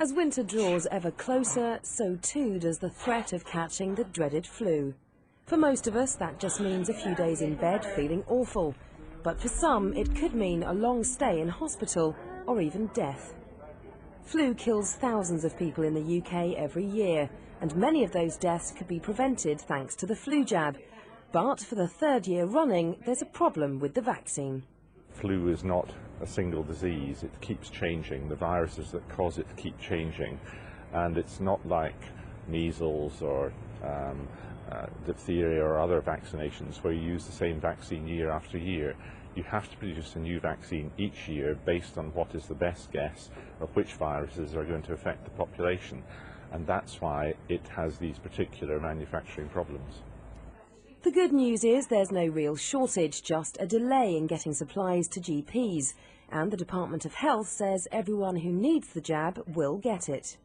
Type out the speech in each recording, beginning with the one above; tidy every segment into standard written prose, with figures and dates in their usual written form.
As winter draws ever closer, so too does the threat of catching the dreaded flu. For most of us, that just means a few days in bed feeling awful. But for some, it could mean a long stay in hospital or even death. Flu kills thousands of people in the UK every year, and many of those deaths could be prevented thanks to the flu jab. But for the third year running, there's a problem with the vaccine. Flu is not a single disease, it keeps changing. The viruses that cause it keep changing, and it's not like measles or diphtheria or other vaccinations where you use the same vaccine year after year. You have to produce a new vaccine each year based on what is the best guess of which viruses are going to affect the population, and that's why it has these particular manufacturing problems. The good news is there's no real shortage, just a delay in getting supplies to GPs. And the Department of Health says everyone who needs the jab will get it.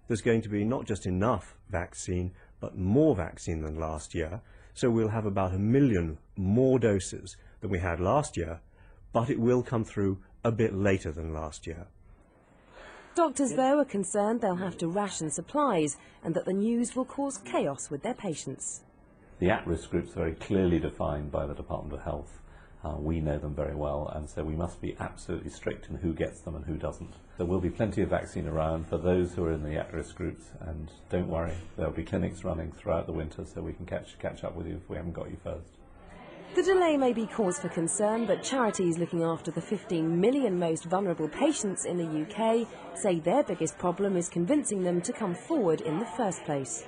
There's going to be not just enough vaccine, but more vaccine than last year. So we'll have about 1 million more doses than we had last year, but it will come through a bit later than last year. Doctors, though, are concerned they'll have to ration supplies and that the news will cause chaos with their patients. The at-risk groups are very clearly defined by the Department of Health. We know them very well, and so we must be absolutely strict in who gets them and who doesn't. There will be plenty of vaccine around for those who are in the at-risk groups, and don't worry, there will be clinics running throughout the winter so we can catch up with you if we haven't got you first. The delay may be cause for concern, but charities looking after the 15 million most vulnerable patients in the UK say their biggest problem is convincing them to come forward in the first place.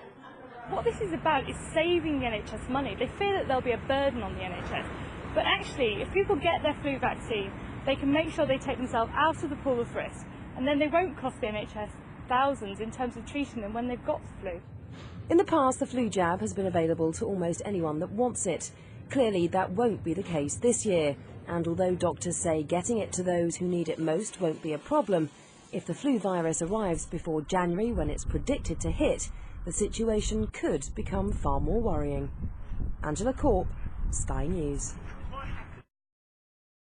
What this is about is saving the NHS money. They fear that there'll be a burden on the NHS. But actually, if people get their flu vaccine, they can make sure they take themselves out of the pool of risk, and then they won't cost the NHS thousands in terms of treating them when they've got the flu. In the past, the flu jab has been available to almost anyone that wants it. Clearly, that won't be the case this year. And although doctors say getting it to those who need it most won't be a problem, if the flu virus arrives before January when it's predicted to hit, the situation could become far more worrying. Angela Corp, Sky News.